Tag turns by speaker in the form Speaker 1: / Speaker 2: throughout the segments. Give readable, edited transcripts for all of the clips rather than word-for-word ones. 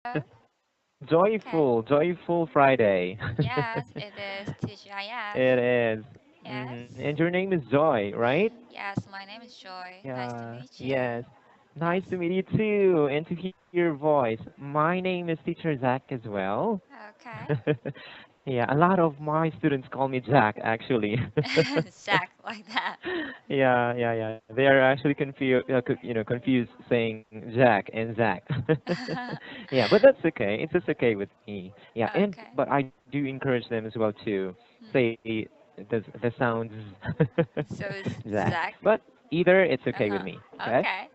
Speaker 1: Okay.
Speaker 2: Joyful Friday.
Speaker 1: Yes, it is teacher. Yes.
Speaker 2: It is.
Speaker 1: Yes.
Speaker 2: And your name is Joy, right?
Speaker 1: Yes, my name is Joy. Nice to
Speaker 2: Yeah,
Speaker 1: meet you.
Speaker 2: yes. Nice
Speaker 1: Yes.
Speaker 2: to meet you too, and to hear your voice. My name is Teacher Zach as well.
Speaker 1: Okay.
Speaker 2: Yeah, a lot of my students call me Jack, actually.
Speaker 1: Zach, like that.
Speaker 2: Yeah. They are actually confused saying Jack and Zach. Yeah, but that's okay. It's just okay with me. Yeah, and
Speaker 1: Okay.
Speaker 2: but I do encourage them as well to
Speaker 1: Hmm.
Speaker 2: say the sounds
Speaker 1: So it's
Speaker 2: Zach.
Speaker 1: Zach.
Speaker 2: But either it's okay with
Speaker 1: Uh-huh.
Speaker 2: me. Okay.
Speaker 1: Okay.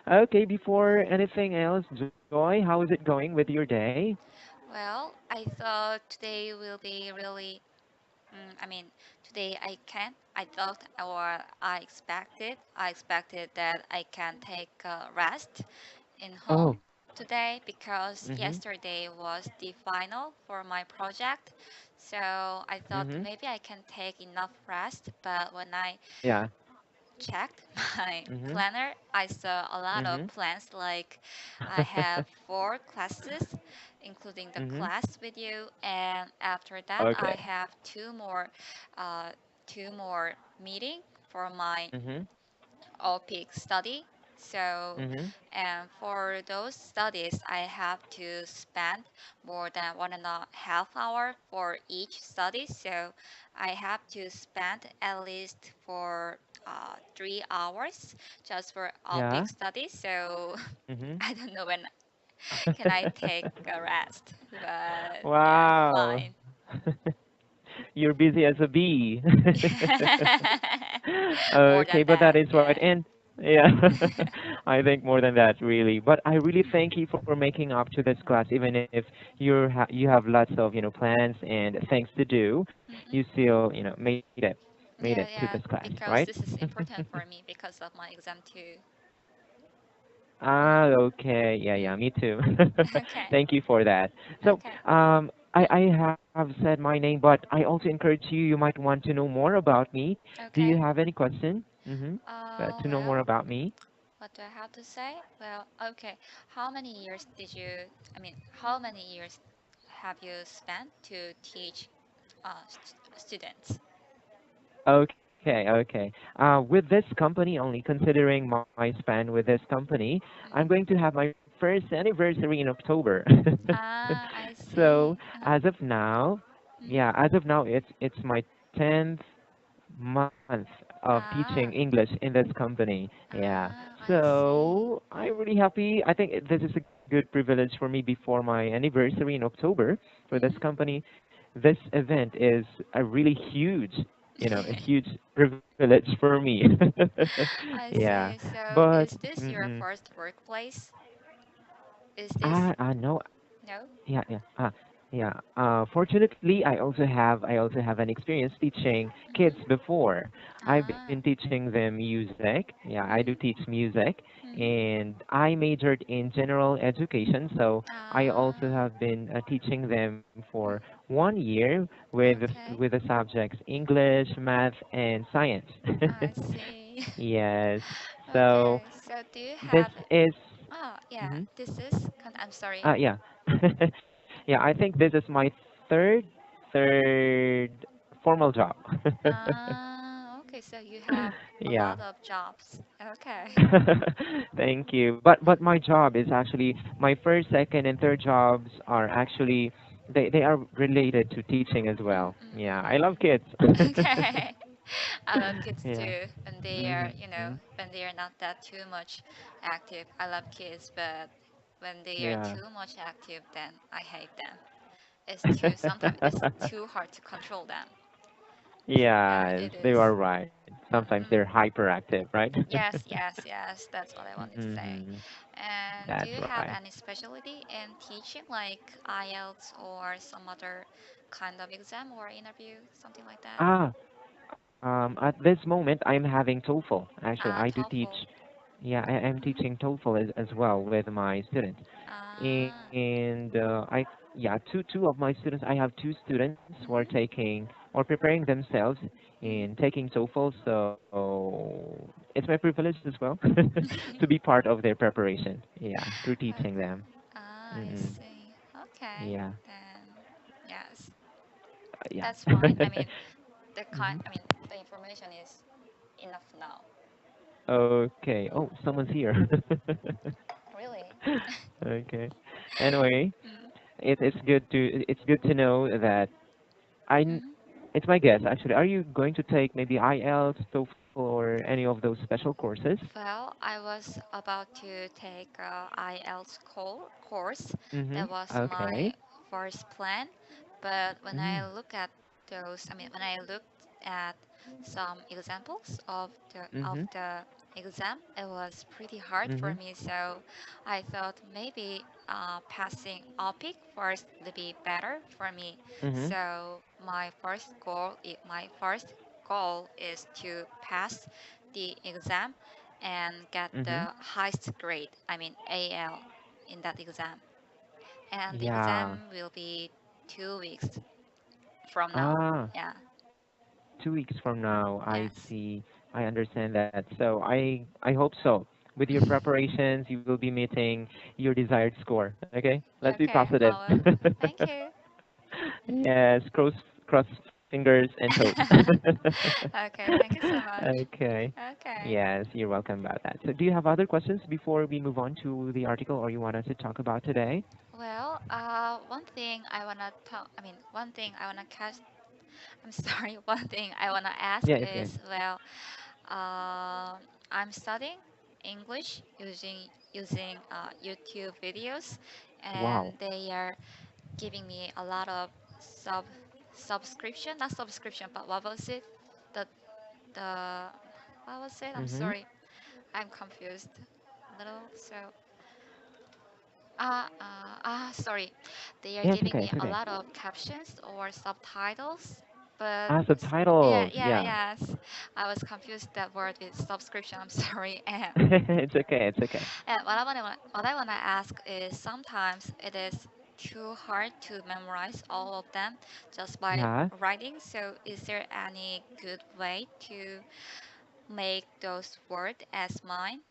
Speaker 2: Okay. Before anything else, Joy, how is it going with your day?
Speaker 1: Well, I thought today will be really I mean, today I thought or I expected that I can take a rest in
Speaker 2: Oh.
Speaker 1: home today because
Speaker 2: Mhm.
Speaker 1: yesterday was the final for my project. So I thought
Speaker 2: Mhm.
Speaker 1: maybe I can take enough rest, but when I
Speaker 2: Yeah.
Speaker 1: checked my
Speaker 2: Mhm.
Speaker 1: planner, I saw a lot of
Speaker 2: Mhm.
Speaker 1: plans. Like I have four classes, including the
Speaker 2: Mhm.
Speaker 1: class with you, and after that, I
Speaker 2: Okay.
Speaker 1: have uh, two more meeting for my
Speaker 2: Mhm.
Speaker 1: OPIC study. So,
Speaker 2: Mhm.
Speaker 1: and for those studies, I have to spend more than 1.5 hour for each study. So, I have to spend at least for 3 hours just for OPIC
Speaker 2: Yeah.
Speaker 1: study. So,
Speaker 2: Mhm.
Speaker 1: I don't know when can I take a rest, but yeah,
Speaker 2: Wow.
Speaker 1: fine.
Speaker 2: You're busy as a bee.
Speaker 1: More
Speaker 2: Okay,
Speaker 1: than
Speaker 2: but that
Speaker 1: that,
Speaker 2: is right.
Speaker 1: yeah.
Speaker 2: And yeah, I think more than that really. But I really thank you for making up to this class, even if you have lots of plans and things to do, you
Speaker 1: Mm-mm.
Speaker 2: still made it
Speaker 1: Yeah,
Speaker 2: to this
Speaker 1: yeah,
Speaker 2: class, right?
Speaker 1: because this is important for me because of my exam too.
Speaker 2: Ah,
Speaker 1: Mm-hmm.
Speaker 2: okay. Yeah, me too.
Speaker 1: Okay,
Speaker 2: Thank you for that. So,
Speaker 1: okay,
Speaker 2: I have said my name, but I also encourage you, you might want to know more about me. Do you
Speaker 1: okay.
Speaker 2: have any question? To know more
Speaker 1: Well,
Speaker 2: about me?
Speaker 1: what do I have to say? Well, okay. How many years did you, how many years have you spent to teach students?
Speaker 2: Okay. With this company only, considering my span with this company, I'm
Speaker 1: Mm-hmm.
Speaker 2: going to have my first anniversary in October.
Speaker 1: Ah, I
Speaker 2: So,
Speaker 1: see. Uh-huh.
Speaker 2: as of now,
Speaker 1: Mm-hmm.
Speaker 2: yeah, as of now, it's my 10th month of teaching
Speaker 1: Ah,
Speaker 2: English in this company. Yeah.
Speaker 1: I see.
Speaker 2: So I'm really happy. I think this is a good privilege for me before my anniversary in October for this
Speaker 1: Mm-hmm.
Speaker 2: company. This event is a really huge, a huge privilege for me.
Speaker 1: I
Speaker 2: Yeah.
Speaker 1: see. So,
Speaker 2: But
Speaker 1: is this your first workplace? Is this
Speaker 2: no,
Speaker 1: no?
Speaker 2: yeah. Yeah. Fortunately, I also have an experience teaching kids
Speaker 1: Mm-hmm.
Speaker 2: before. I've been
Speaker 1: Ah.
Speaker 2: teaching them music. Yeah, I do
Speaker 1: Mm-hmm.
Speaker 2: teach music,
Speaker 1: Mm-hmm.
Speaker 2: and I majored in general education. So I also
Speaker 1: Ah.
Speaker 2: have been teaching them for 1 year with
Speaker 1: Okay.
Speaker 2: the subjects English, math, and science.
Speaker 1: I see.
Speaker 2: Yes. So
Speaker 1: Okay. So, do you
Speaker 2: this
Speaker 1: have?
Speaker 2: is.
Speaker 1: Oh, yeah.
Speaker 2: Mm-hmm.
Speaker 1: This is. I'm sorry.
Speaker 2: Yeah. Yeah, I think this is my third formal job.
Speaker 1: Ah. Okay. So you have a
Speaker 2: Yeah.
Speaker 1: lot of jobs. Okay.
Speaker 2: Thank you. But my job is actually my first, second, and third jobs are actually they are related to teaching as well. Yeah, I love kids.
Speaker 1: Okay. I love kids
Speaker 2: Yeah.
Speaker 1: too when they are,
Speaker 2: Hmm.
Speaker 1: when they are not that too much active. I love kids, but when they are
Speaker 2: Yeah.
Speaker 1: too much active, then I hate them. Sometimes it's too hard to control them. Yeah,
Speaker 2: Yes,
Speaker 1: it
Speaker 2: they are
Speaker 1: is.
Speaker 2: right. Sometimes they're
Speaker 1: Mm-mm.
Speaker 2: hyperactive, right?
Speaker 1: Yes, yes, yes. That's what I wanted to say.
Speaker 2: Hmm.
Speaker 1: And do
Speaker 2: That's
Speaker 1: you have
Speaker 2: right.
Speaker 1: any specialty in teaching, like IELTS or some other kind of exam or interview, something like that?
Speaker 2: Ah, at this moment, I'm having TOEFL. Actually, I do teach.
Speaker 1: TOEFL.
Speaker 2: Yeah, I'm
Speaker 1: Mm-hmm.
Speaker 2: teaching TOEFL as well with my students.
Speaker 1: Ah,
Speaker 2: And yeah, two of my students. I have two students who are
Speaker 1: mm-hmm.
Speaker 2: taking or preparing themselves in
Speaker 1: Mm-hmm.
Speaker 2: taking TOEFL. So it's my privilege as well to be part of their preparation. Yeah, through teaching
Speaker 1: Okay.
Speaker 2: them.
Speaker 1: Ah, I
Speaker 2: Mm-mm.
Speaker 1: see. Okay.
Speaker 2: Yeah,
Speaker 1: Then, yes,
Speaker 2: yeah.
Speaker 1: that's fine. I mean,
Speaker 2: hmm
Speaker 1: I mean, the information is enough now.
Speaker 2: Okay. Oh, someone's here.
Speaker 1: Really?
Speaker 2: Okay. Anyway,
Speaker 1: Mm,
Speaker 2: it's good to know that I n-
Speaker 1: mhm.
Speaker 2: it's my guess actually. Are you going to take maybe IELTS, TOEFL, or any of those special courses?
Speaker 1: Well, I was about to take a IELTS course.
Speaker 2: Mm-hmm.
Speaker 1: That was my
Speaker 2: Okay.
Speaker 1: first plan. But when
Speaker 2: Mm.
Speaker 1: I look at when I looked at some examples of
Speaker 2: Mm-hmm.
Speaker 1: the exam, it was pretty hard for
Speaker 2: Mm-hmm.
Speaker 1: me. So I thought maybe passing OPIC first would be better for me.
Speaker 2: Mm-hmm.
Speaker 1: So my first goal is to pass the exam and get
Speaker 2: Mm-hmm.
Speaker 1: the highest grade, I mean AL, in that exam. And the
Speaker 2: Yeah.
Speaker 1: exam will be 2 weeks from now.
Speaker 2: Ah,
Speaker 1: Yeah.
Speaker 2: 2 weeks from now. I
Speaker 1: Yes.
Speaker 2: see. I understand that. So I hope so. With your preparations, you will be meeting your desired score. Okay? Let's be
Speaker 1: Okay.
Speaker 2: positive.
Speaker 1: Thank you.
Speaker 2: Yes, cross fingers and toes.
Speaker 1: Okay. Thank you so much.
Speaker 2: Okay.
Speaker 1: Okay.
Speaker 2: Yes, you're welcome about that. So do you have other questions before we move on to the article or you want us to talk about today?
Speaker 1: Well, one thing I wanna talk. I mean, one thing I wanna catch. I'm sorry. One thing I wanna ask
Speaker 2: Yeah, it's good.
Speaker 1: is, well, I'm studying English using YouTube videos, and
Speaker 2: Wow.
Speaker 1: they are giving me a lot of sub subscription, not subscription, but what was it? The the what was it? I'm
Speaker 2: Mm-hmm.
Speaker 1: sorry, I'm confused a little. So sorry, they are
Speaker 2: Yeah, it's
Speaker 1: giving
Speaker 2: okay,
Speaker 1: me
Speaker 2: it's
Speaker 1: a
Speaker 2: okay.
Speaker 1: lot of captions or subtitles, but
Speaker 2: Ah,
Speaker 1: yeah,
Speaker 2: subtitles.
Speaker 1: yeah,
Speaker 2: Yeah.
Speaker 1: yes, I was confused that word with subscription. I'm sorry, and
Speaker 2: It's okay, it's okay.
Speaker 1: what I wanna ask is sometimes it is too hard to memorize all of them just by
Speaker 2: Yeah.
Speaker 1: writing. So is there any good way to make those words as mine?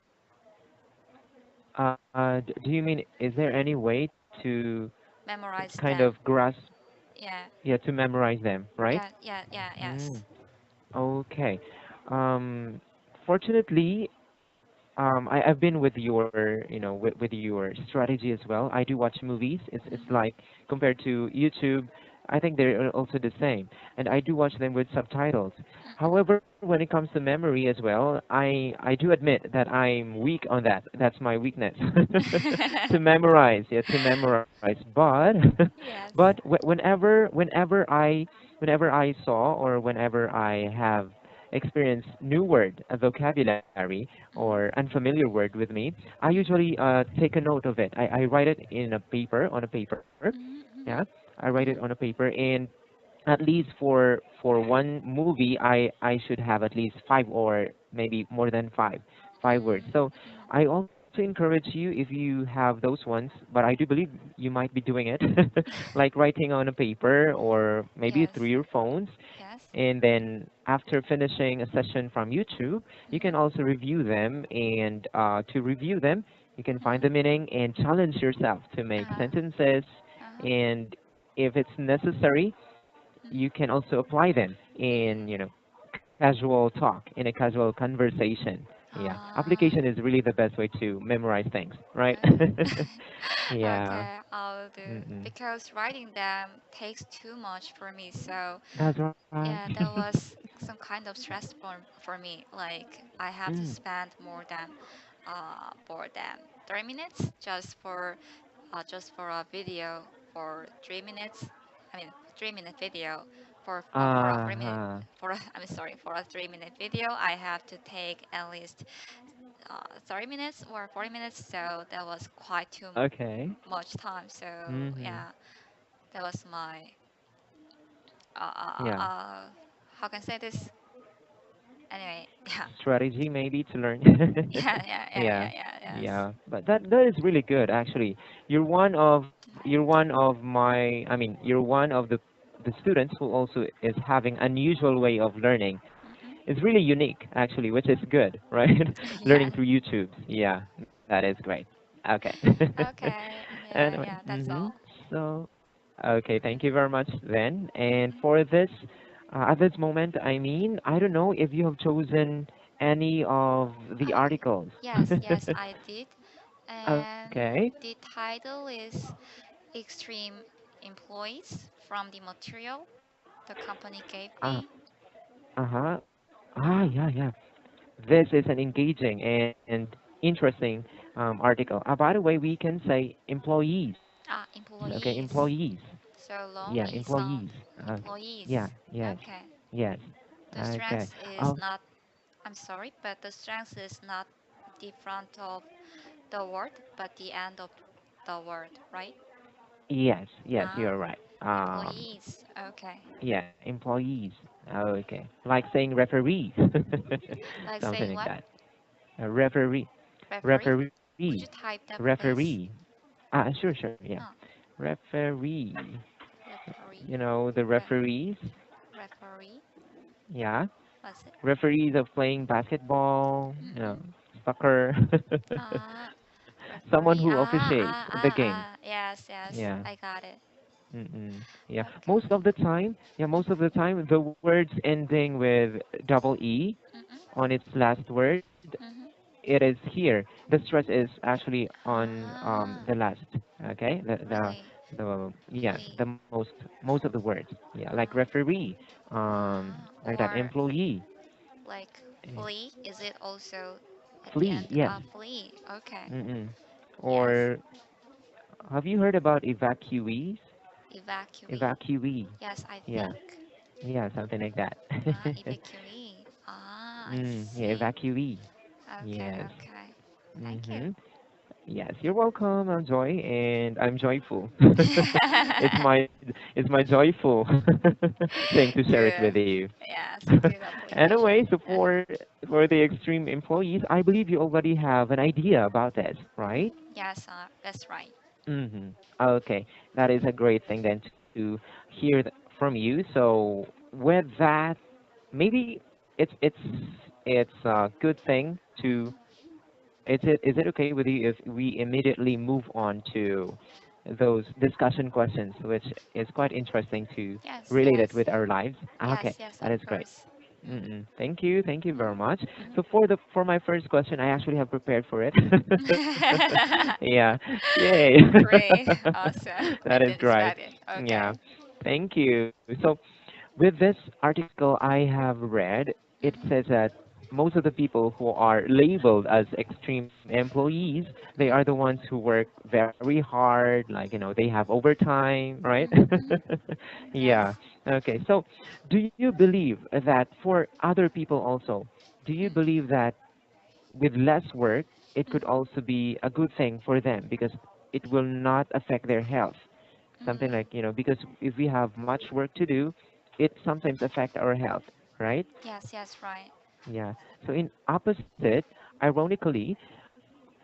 Speaker 2: Do you mean is there any way to
Speaker 1: Memorize
Speaker 2: kind
Speaker 1: them.
Speaker 2: of grasp,
Speaker 1: Yeah,
Speaker 2: yeah, to memorize them, right?
Speaker 1: yeah, yeah, yeah,
Speaker 2: Mm,
Speaker 1: yes.
Speaker 2: okay. Um, Fortunately, I've been with your, with your strategy as well. I do watch movies. It's
Speaker 1: Mhm,
Speaker 2: like compared to YouTube, I think they're also the same. And I do watch them with subtitles. However, when it comes to memory as well, I do admit that I'm weak on that. That's my weakness to
Speaker 1: mhm.
Speaker 2: memorize. Yeah, to memorize. But
Speaker 1: Yes.
Speaker 2: whenever I saw or whenever I have experienced new word, a vocabulary, or
Speaker 1: Mhm,
Speaker 2: unfamiliar word with me, I usually take a note of it. I write it in a paper, on a paper.
Speaker 1: mhm,
Speaker 2: Yeah,
Speaker 1: mhm,
Speaker 2: I write it
Speaker 1: mhm,
Speaker 2: on a paper, and at least for one movie, I should have at least five or maybe more than five words.
Speaker 1: mhm,
Speaker 2: So
Speaker 1: mhm.
Speaker 2: I also encourage you if you have those ones, but I do believe you might be doing it, like writing on a paper or maybe
Speaker 1: Yes.
Speaker 2: through your phones,
Speaker 1: Yes.
Speaker 2: and then after finishing a session from YouTube, you
Speaker 1: Mhm,
Speaker 2: can also review them. And to review them, you can find
Speaker 1: mhm.
Speaker 2: the meaning and challenge yourself to make
Speaker 1: Uh-huh.
Speaker 2: sentences.
Speaker 1: Uh-huh.
Speaker 2: And if it's necessary,
Speaker 1: Mhm,
Speaker 2: you can also apply them in,
Speaker 1: mhm.
Speaker 2: casual talk, in a casual conversation. Yeah,
Speaker 1: Ah,
Speaker 2: application is really the best way to memorize things, right?
Speaker 1: okay.
Speaker 2: Yeah.
Speaker 1: Okay, I'll do.
Speaker 2: Mm-mm.
Speaker 1: Because writing them takes too much for me. So,
Speaker 2: That's right.
Speaker 1: yeah, that was some kind of stress for me. Like, I have to
Speaker 2: Mm.
Speaker 1: spend more than 30 minutes just for a video for 3 minutes. I mean, 3 minute video for a 3 minute
Speaker 2: Uh-huh.
Speaker 1: I'm sorry, for a 3 minute video. I have to take at least 30 minutes or 40 minutes. So that was quite too
Speaker 2: Okay.
Speaker 1: much time. So
Speaker 2: Mm-hmm.
Speaker 1: yeah, that was my uh, uh, uh,
Speaker 2: Yeah.
Speaker 1: uh, how can I say this? Anyway, yeah,
Speaker 2: Strategy maybe to learn.
Speaker 1: yeah, yeah, yeah,
Speaker 2: Yeah.
Speaker 1: yeah, yeah, yes.
Speaker 2: Yeah. But that is really good actually. You're one of my, I mean, you're one of the students who also is having unusual way of learning. it's really unique actually, which is good, right? Learning
Speaker 1: Yes.
Speaker 2: through YouTube. Yeah, that is great. Okay.
Speaker 1: Okay. Yeah,
Speaker 2: Anyway,
Speaker 1: yeah, that's all.
Speaker 2: so okay, thank you very much then. And
Speaker 1: Mhm.
Speaker 2: for this, at this moment, I mean, I don't know if you have chosen any of the
Speaker 1: Ah,
Speaker 2: articles.
Speaker 1: yes, yes, I did. And
Speaker 2: Okay.
Speaker 1: the title is Extreme Employees from the Material the company gave
Speaker 2: Uh,
Speaker 1: me.
Speaker 2: uh-huh. Yeah, yeah. This is an engaging and interesting article. By the way, we can say employees.
Speaker 1: Ah,
Speaker 2: Okay,
Speaker 1: employees.
Speaker 2: employees.
Speaker 1: So long
Speaker 2: Yeah,
Speaker 1: is
Speaker 2: employees. Yeah,
Speaker 1: employees.
Speaker 2: yes,
Speaker 1: Okay.
Speaker 2: yes.
Speaker 1: The
Speaker 2: Okay.
Speaker 1: strength is
Speaker 2: Oh,
Speaker 1: not, I'm sorry, but the strength is not the front of the word, but the end of the word, right?
Speaker 2: yes, yes,
Speaker 1: Ah,
Speaker 2: you're right.
Speaker 1: employees. Okay.
Speaker 2: Yeah, employees. Okay. Like saying referee.
Speaker 1: Like
Speaker 2: Something
Speaker 1: saying
Speaker 2: like
Speaker 1: what?
Speaker 2: that. A referee.
Speaker 1: Referee?
Speaker 2: Referee.
Speaker 1: Could you type that, please?
Speaker 2: Referee. Sure, sure, yeah.
Speaker 1: Ah,
Speaker 2: Referee.
Speaker 1: referee.
Speaker 2: You know, the
Speaker 1: Re-
Speaker 2: referees.
Speaker 1: referee.
Speaker 2: Yeah.
Speaker 1: What's it?
Speaker 2: Referees of playing basketball,
Speaker 1: Mm-mm.
Speaker 2: soccer.
Speaker 1: Ah,
Speaker 2: Someone
Speaker 1: referee.
Speaker 2: who officiates the game.
Speaker 1: Yes, yes.
Speaker 2: Yeah.
Speaker 1: I got it.
Speaker 2: Mm-mm. Yeah.
Speaker 1: Okay.
Speaker 2: Most of the time, the words ending with double E
Speaker 1: Mm-mm.
Speaker 2: on its last word,
Speaker 1: Mm-hmm.
Speaker 2: it is here. The stress is actually on
Speaker 1: Ah,
Speaker 2: the last. Okay.
Speaker 1: really?
Speaker 2: The yes,
Speaker 1: Flea.
Speaker 2: the most of the words. Yeah, like
Speaker 1: Ah,
Speaker 2: referee, like that
Speaker 1: or
Speaker 2: employee,
Speaker 1: like
Speaker 2: eh,
Speaker 1: flea? Is it also at the
Speaker 2: flea.
Speaker 1: end?
Speaker 2: Yes.
Speaker 1: Flea. Okay.
Speaker 2: Mm-mm.
Speaker 1: Yes.
Speaker 2: Or have you heard about evacuees?
Speaker 1: Evacuee.
Speaker 2: Evacuee.
Speaker 1: Yes, I
Speaker 2: Yeah.
Speaker 1: think.
Speaker 2: Yeah, something like that.
Speaker 1: Evacuee. I
Speaker 2: Yeah,
Speaker 1: see.
Speaker 2: evacuee.
Speaker 1: Okay,
Speaker 2: Yes.
Speaker 1: okay. Thank you.
Speaker 2: Mm-hmm. Yes, you're welcome. I'm Joy, and I'm joyful. It's my joyful thing to share it
Speaker 1: Good.
Speaker 2: with you.
Speaker 1: Yes, good application.
Speaker 2: Anyway, so for the extreme employees, I believe you already have an idea about this, right?
Speaker 1: Yes, that's right.
Speaker 2: Mm-hmm. Okay, that is a great thing then to hear from you. So with that, maybe it's a good thing to. Is it okay with you if we immediately move on to those discussion questions, which is quite interesting to
Speaker 1: Yes,
Speaker 2: relate it
Speaker 1: yes.
Speaker 2: with our lives?
Speaker 1: Yes,
Speaker 2: Okay,
Speaker 1: yes,
Speaker 2: that
Speaker 1: of
Speaker 2: is great.
Speaker 1: course. Mm-hmm.
Speaker 2: Thank you very much.
Speaker 1: Mm-hmm.
Speaker 2: So for my first question, I actually have prepared for it. Yeah, yay!
Speaker 1: Great. Awesome. I
Speaker 2: That is
Speaker 1: didn't
Speaker 2: great.
Speaker 1: expect it.
Speaker 2: Yeah,
Speaker 1: Okay.
Speaker 2: thank you. So with this article I have read, it
Speaker 1: Mm-hmm.
Speaker 2: says that most of the people who are labeled as extreme employees, they are the
Speaker 1: Mm-hmm.
Speaker 2: ones who work very hard, like, they have overtime, right?
Speaker 1: Mm-hmm.
Speaker 2: Yeah.
Speaker 1: Yes.
Speaker 2: Okay. So, do you believe that for other people also, do you
Speaker 1: Mm-hmm.
Speaker 2: believe that with less work, it could
Speaker 1: Mm-hmm.
Speaker 2: also be a good thing for them because it will not affect their health? Something
Speaker 1: Mm.
Speaker 2: like, because if we have much work to do, it sometimes affect our health, right?
Speaker 1: Yes, yes, right.
Speaker 2: Yeah. So in opposite, ironically,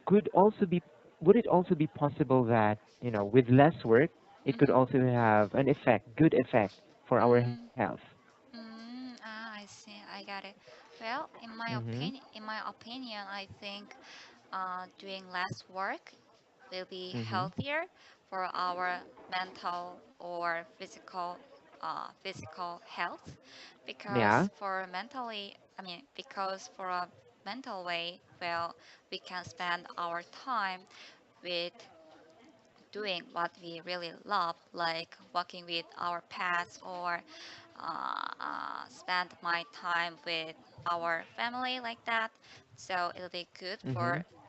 Speaker 2: could also be would it also be possible that, with less work, it could
Speaker 1: Mm-hmm.
Speaker 2: also have an good effect for our
Speaker 1: Mm.
Speaker 2: health?
Speaker 1: I see. I got it. Well,
Speaker 2: Mhm.
Speaker 1: in my opinion, I think doing less work will be
Speaker 2: Mhm.
Speaker 1: healthier for our mental or physical health,
Speaker 2: Yeah.
Speaker 1: because for a mental way, well, we can spend our time with doing what we really love, like walking with our pets or spend my time with our family like that. So it'll be good for
Speaker 2: Mhm.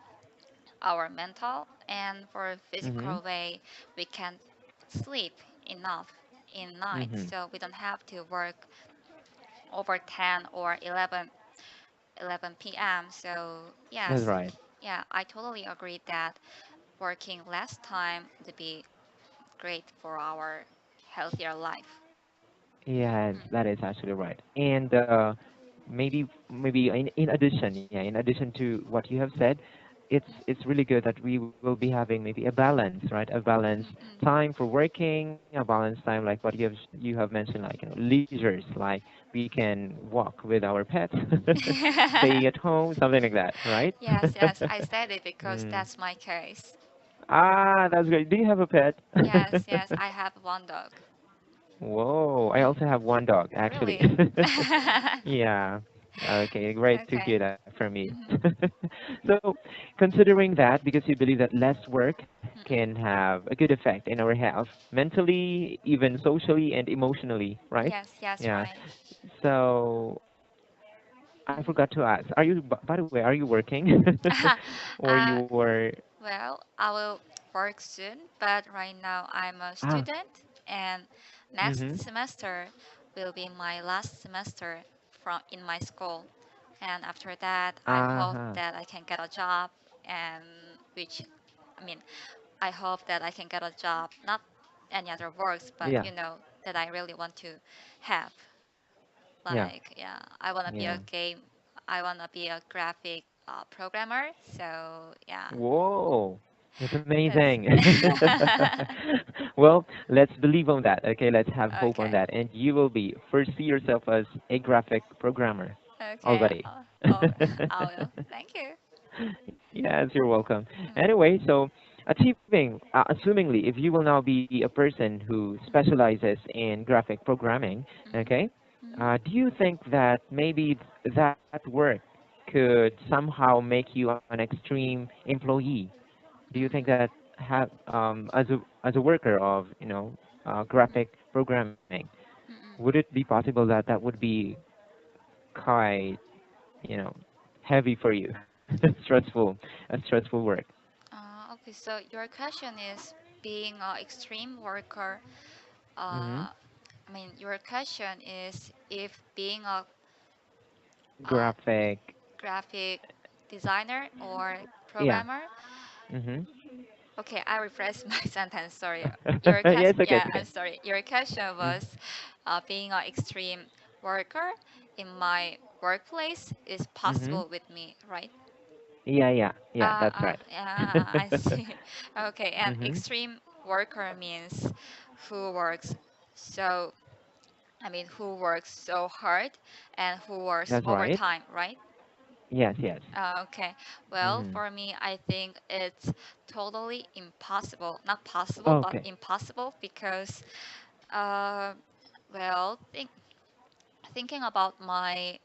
Speaker 1: our mental and for
Speaker 2: Mhm.
Speaker 1: physical way. We can sleep enough in night,
Speaker 2: Mhm.
Speaker 1: so we don't have to work over 10 or 11 p.m. So
Speaker 2: That's
Speaker 1: yes,
Speaker 2: right.
Speaker 1: yeah, I totally agree that working less time would be great for our healthier life.
Speaker 2: Yes,
Speaker 1: Mm.
Speaker 2: that is actually right. And maybe in addition, in addition to what you have said, it's really good that we will be having maybe a balance, right? A balance
Speaker 1: Mm-mm.
Speaker 2: time for working, a balance time like what you have mentioned, like leisures, like we can walk with our pets, stay at home, something like that, right?
Speaker 1: Yes, yes, I said it because
Speaker 2: Mm.
Speaker 1: that's my case.
Speaker 2: Ah, that's great. Do you have a pet?
Speaker 1: Yes, yes, I have one dog.
Speaker 2: Whoa, I also have one dog actually.
Speaker 1: Really?
Speaker 2: Yeah. Okay, great to
Speaker 1: Okay.
Speaker 2: hear that from you.
Speaker 1: Mhm.
Speaker 2: So, considering that, because you believe that less work can
Speaker 1: Mm-mm.
Speaker 2: have a good effect in our health, mentally, even socially and emotionally, right?
Speaker 1: Yes, yes,
Speaker 2: Yeah.
Speaker 1: right.
Speaker 2: So, I
Speaker 1: Mhm.
Speaker 2: forgot to ask, are you, by the way, are you working? Or
Speaker 1: uh,
Speaker 2: you were,
Speaker 1: well, I will work soon, but right now I'm a
Speaker 2: ah,
Speaker 1: student, and next
Speaker 2: mm-hmm.
Speaker 1: semester will be my last semester from in my school. And after that, I hope
Speaker 2: Uh-huh.
Speaker 1: that I can get a job, and which, I mean, I hope that I can get a job, not any other works, but
Speaker 2: Yeah,
Speaker 1: that I really want to have.
Speaker 2: yeah,
Speaker 1: Like, yeah, I want to be
Speaker 2: yeah.
Speaker 1: I want to be a graphic programmer. So, yeah,
Speaker 2: Whoa, that's
Speaker 1: that's
Speaker 2: amazing. Well, let's believe on that. Okay, let's have hope on
Speaker 1: okay.
Speaker 2: that. And you will be foresee yourself as a graphic programmer
Speaker 1: Okay.
Speaker 2: already.
Speaker 1: Oh, I will. Thank you.
Speaker 2: Yes, you're welcome.
Speaker 1: Mm,
Speaker 2: Anyway, so assumingly, if you will now be a person who
Speaker 1: mm,
Speaker 2: specializes in graphic programming,
Speaker 1: mhm,
Speaker 2: okay,
Speaker 1: mhm,
Speaker 2: do you think that maybe that work could somehow make you an extreme employee? Do you think
Speaker 1: mhm,
Speaker 2: that as a worker of graphic programming,
Speaker 1: mm,
Speaker 2: would
Speaker 1: mm.
Speaker 2: it be possible that that would be quite you know heavy for you, stressful, a stressful work?
Speaker 1: Okay, so your question is being an extreme worker.
Speaker 2: Hmm.
Speaker 1: I mean, your question is if being a uh,
Speaker 2: Graphic,
Speaker 1: graphic designer or
Speaker 2: yeah.
Speaker 1: programmer.
Speaker 2: Hmm.
Speaker 1: Okay, I rephrase my sentence. Sorry. Your
Speaker 2: Yeah,
Speaker 1: question,
Speaker 2: it's okay,
Speaker 1: yeah,
Speaker 2: it's
Speaker 1: I'm
Speaker 2: okay.
Speaker 1: sorry. Your question
Speaker 2: Mm.
Speaker 1: was being an extreme worker in my workplace is
Speaker 2: Mm-hmm.
Speaker 1: possible with me, right?
Speaker 2: Yeah, yeah, yeah, that's right.
Speaker 1: Yeah, I see. Okay, and
Speaker 2: Mm-hmm.
Speaker 1: extreme worker means who works so, who works so hard and who works
Speaker 2: That's right.
Speaker 1: overtime, right?
Speaker 2: Yes, yes.
Speaker 1: Okay. Well,
Speaker 2: Mm.
Speaker 1: for me, I think it's totally impossible. Not possible, but
Speaker 2: Okay.
Speaker 1: impossible because, uh, well, thinking about my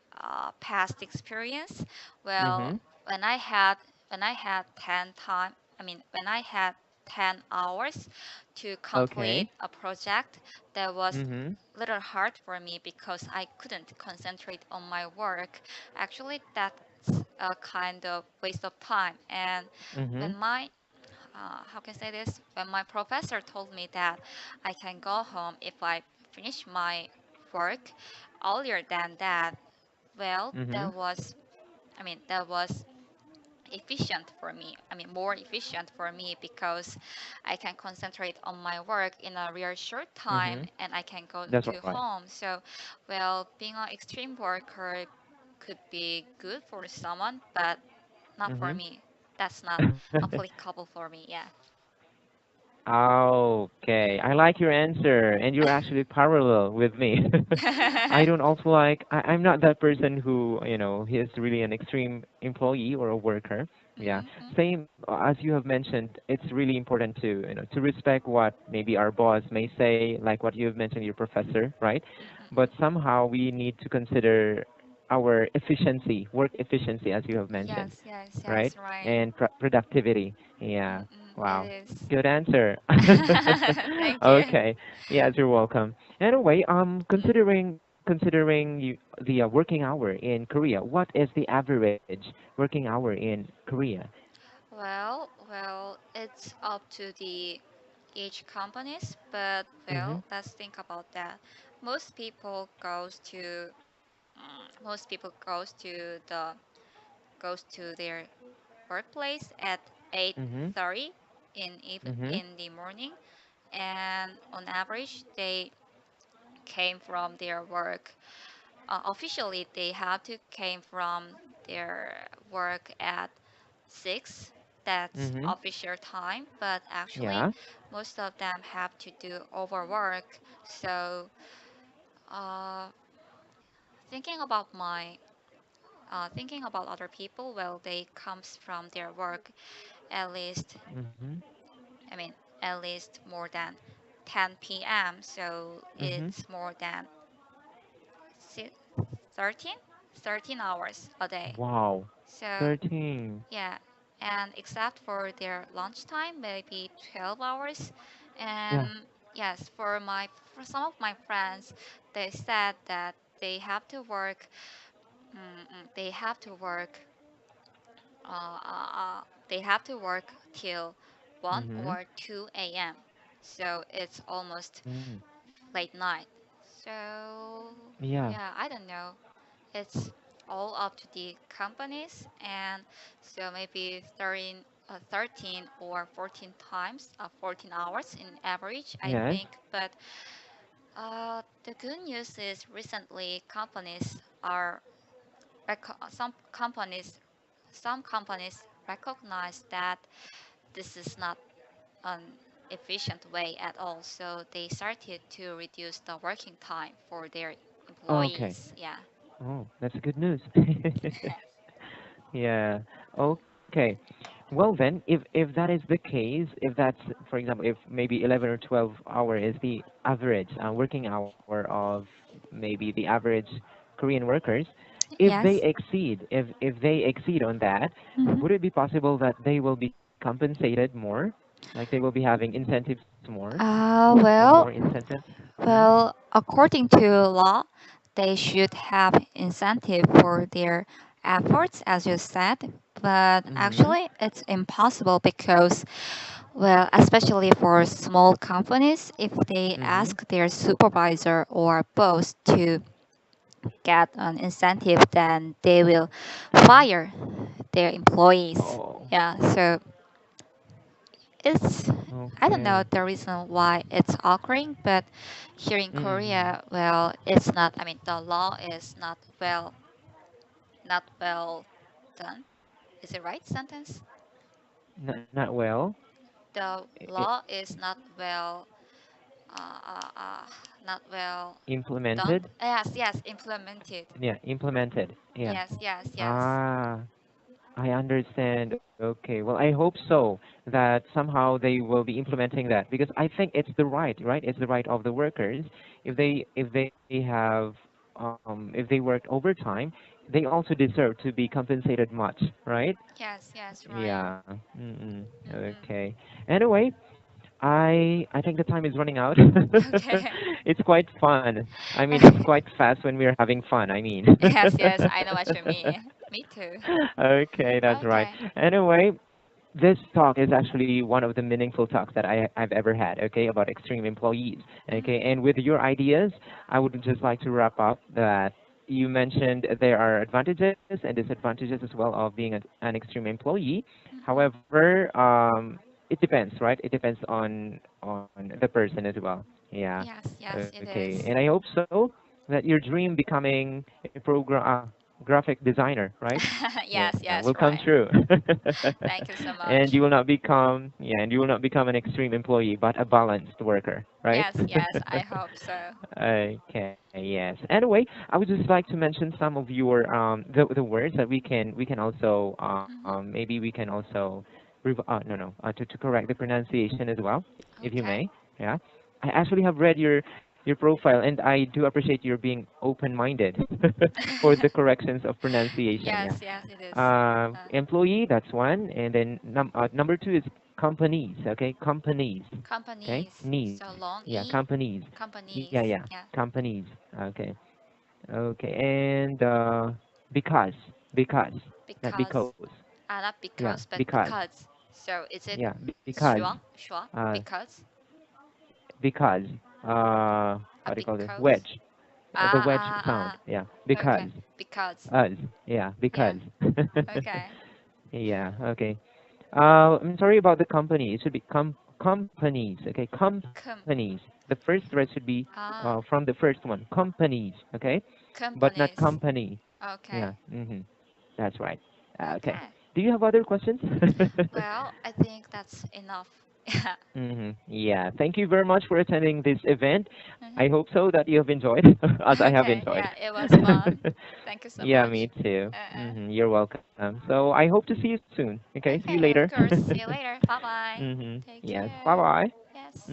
Speaker 1: past experience, well,
Speaker 2: Mm-hmm.
Speaker 1: when I had when I had 10 time, when I had 10 hours to complete
Speaker 2: Okay.
Speaker 1: a project, that was
Speaker 2: Mm-hmm.
Speaker 1: little hard for me because I couldn't concentrate on my work. Actually, that's a kind of waste of time. And
Speaker 2: Mm-hmm.
Speaker 1: when my how can I say this? When my professor told me that I can go home if I finish my work earlier than that, well,
Speaker 2: Mm-hmm.
Speaker 1: that was efficient for me. More efficient for me because I can concentrate on my work in a real short time
Speaker 2: Mm-hmm.
Speaker 1: and I can go
Speaker 2: That's
Speaker 1: to
Speaker 2: right.
Speaker 1: home. So, well, being an extreme worker could be good for someone, but not for
Speaker 2: Mm-hmm.
Speaker 1: me. That's not applicable for me. Yeah.
Speaker 2: Okay, I like your answer, and you're actually parallel with me. I don't also like. I'm not that person who he is really an extreme employee or a worker. Yeah,
Speaker 1: Mhm,
Speaker 2: same as you have mentioned. It's really important to to respect what maybe our boss may say, like what you have mentioned, your professor, right? But
Speaker 1: mm.
Speaker 2: somehow we need to consider our efficiency, work efficiency, as you have mentioned,
Speaker 1: Yes, yes,
Speaker 2: right?
Speaker 1: yes, right.
Speaker 2: And productivity. Yeah.
Speaker 1: It
Speaker 2: Wow.
Speaker 1: is.
Speaker 2: Good answer.
Speaker 1: Thank you.
Speaker 2: Okay. Yes, you're welcome. Anyway,
Speaker 1: Mm.
Speaker 2: considering the working hour in Korea, what is the average working hour in Korea?
Speaker 1: Well, it's up to the each companies, but
Speaker 2: Mhm.
Speaker 1: let's think about that. Most people goes to their workplace at
Speaker 2: Mhm.
Speaker 1: 8:30
Speaker 2: Mhm.
Speaker 1: in the morning, and on average they came from their work. Officially, they have to came from their work at 6. that's
Speaker 2: Mm-hmm.
Speaker 1: official time, but actually
Speaker 2: Yeah.
Speaker 1: most of them have to do overwork. So uh, thinking about my thinking about other people, well, they comes from their work at least,
Speaker 2: Mm-hmm.
Speaker 1: I mean, at least more than 10 p.m. So
Speaker 2: Mm-hmm.
Speaker 1: it's more than si- 13, 13 hours a day.
Speaker 2: Wow.
Speaker 1: So
Speaker 2: 13.
Speaker 1: yeah, and except for their lunchtime, maybe 12 hours. And
Speaker 2: Yeah.
Speaker 1: yes, for some of my friends, they said that they have to work. They have to work. Uh, uh, uh, they have to work till 1
Speaker 2: Mm-hmm.
Speaker 1: or 2 a.m. So it's almost
Speaker 2: Mm.
Speaker 1: late night. So
Speaker 2: Yeah.
Speaker 1: yeah, I don't know. It's all up to the companies, and so maybe 13 or 14 times, 14 hours in average, I
Speaker 2: Yes.
Speaker 1: think. But the good news is recently companies are some companies recognize that this is not an efficient way at all, so they started to reduce the working time for their
Speaker 2: Okay.
Speaker 1: employees. Yeah.
Speaker 2: Oh, that's good news. Yeah. Okay. Well then, if that is the case, if that's, for example, if maybe 11 or 12 hour is the average working hour of maybe the average Korean workers, if they
Speaker 1: Yes.
Speaker 2: exceed, if they exceed on that,
Speaker 1: Mhm.
Speaker 2: would it be possible that they will be compensated more? Like they will be having incentives more
Speaker 1: Uh,
Speaker 2: or more
Speaker 1: well,
Speaker 2: incentives? Hmm.
Speaker 1: according to law, they should have incentive for their efforts, as you said. But
Speaker 2: Mm-hmm.
Speaker 1: actually, it's impossible because, well, especially for small companies, if they
Speaker 2: Mm-hmm.
Speaker 1: ask their supervisor or boss to get an incentive, then they will
Speaker 2: Mm-hmm.
Speaker 1: fire their employees.
Speaker 2: Oh,
Speaker 1: Yeah, so it's I don't know
Speaker 2: okay.
Speaker 1: the reason why it's occurring, but here in
Speaker 2: Mm-hmm.
Speaker 1: Korea, well, it's not. I mean, the law is not well done. Is it right sentence?
Speaker 2: Not well.
Speaker 1: The
Speaker 2: I-
Speaker 1: law is uh, uh, uh, not well done.
Speaker 2: implemented.
Speaker 1: Yes, yes, implemented.
Speaker 2: Yeah, implemented. Yeah.
Speaker 1: Yes, yes, yes.
Speaker 2: Ah, I understand. Okay. Well, I hope so that somehow they will be implementing that because I think it's the right, right? It's the right of the workers. If they have if they worked overtime, they also deserve to be compensated much, right?
Speaker 1: Yes, yes, right.
Speaker 2: Yeah. Mm-mm.
Speaker 1: Mm-hmm.
Speaker 2: Okay. Anyway, I think the time is running out.
Speaker 1: Okay.
Speaker 2: It's quite fun. I mean, it's quite fast when we're having fun, I mean.
Speaker 1: Yes, yes, I know what you mean. Me too.
Speaker 2: Okay, that's right.
Speaker 1: Okay.
Speaker 2: Anyway, this talk is actually one of the meaningful talks that I've ever had, okay, about extreme employees. Okay,
Speaker 1: Mm-hmm.
Speaker 2: and with your ideas, I would just like to wrap up that you mentioned there are advantages and disadvantages as well of being an extreme employee.
Speaker 1: Mm-hmm.
Speaker 2: However, it depends, right? It depends on the person as well. Yeah.
Speaker 1: Yes, yes, it
Speaker 2: Okay, and
Speaker 1: is.
Speaker 2: I hope so that your dream becoming a graphic designer, right? Yeah,
Speaker 1: Yes,
Speaker 2: will
Speaker 1: yes,
Speaker 2: come
Speaker 1: right.
Speaker 2: true.
Speaker 1: Thank you so
Speaker 2: And
Speaker 1: much.
Speaker 2: you will not become, yeah, and you will not become an extreme employee, but a balanced worker, right?
Speaker 1: Yes, yes, I hope so.
Speaker 2: Okay, yes. Anyway, I would just like to mention some of your the words that we can also
Speaker 1: Mm-hmm.
Speaker 2: maybe we can also no no to correct the pronunciation as well, if you
Speaker 1: Okay.
Speaker 2: may. Yeah, I actually have read your profile, and I do appreciate your being open-minded for the corrections of pronunciation. Yeah.
Speaker 1: Yes, yes, it is.
Speaker 2: Employee, that's one, and then number two is companies. Okay, companies. Okay,
Speaker 1: Companies.
Speaker 2: needs.
Speaker 1: So long
Speaker 2: Yeah,
Speaker 1: E,
Speaker 2: companies. Yeah,
Speaker 1: companies.
Speaker 2: yeah,
Speaker 1: Yeah.
Speaker 2: companies. Okay, okay, and because, not
Speaker 1: Because,
Speaker 2: because.
Speaker 1: not
Speaker 2: Yeah,
Speaker 1: because, but
Speaker 2: because.
Speaker 1: because. So is it
Speaker 2: Yeah, because.
Speaker 1: sure, sure,
Speaker 2: Uh,
Speaker 1: because,
Speaker 2: because. What do you call it?
Speaker 1: because?
Speaker 2: Wedge. The
Speaker 1: Ah,
Speaker 2: wedge
Speaker 1: ah,
Speaker 2: sound.
Speaker 1: ah.
Speaker 2: Yeah,
Speaker 1: Okay.
Speaker 2: because.
Speaker 1: Because.
Speaker 2: Us. Yeah,
Speaker 1: Yeah.
Speaker 2: because.
Speaker 1: Okay.
Speaker 2: Yeah. Okay. I'm sorry about the company. It should be companies. Okay,
Speaker 1: Com.
Speaker 2: companies. The first thread should be
Speaker 1: Ah,
Speaker 2: from the first one. Companies. Okay, but not
Speaker 1: companies.
Speaker 2: company.
Speaker 1: Okay.
Speaker 2: Yeah. Mm-hmm. That's right. Okay.
Speaker 1: Okay.
Speaker 2: Do you have other questions?
Speaker 1: Well, I think that's enough. Yeah.
Speaker 2: Yeah. Thank you very much for attending this event.
Speaker 1: Hmm.
Speaker 2: I hope so that you have enjoyed, as I have
Speaker 1: Okay.
Speaker 2: enjoyed.
Speaker 1: Yeah, it was fun. Thank you so
Speaker 2: Yeah,
Speaker 1: much.
Speaker 2: me too.
Speaker 1: Uh-uh.
Speaker 2: You're welcome. So I hope to see you soon. Okay. See you
Speaker 1: Okay, of
Speaker 2: later.
Speaker 1: course. See you later. Bye bye. Take
Speaker 2: Yes. Bye
Speaker 1: care.
Speaker 2: bye.
Speaker 1: Yes.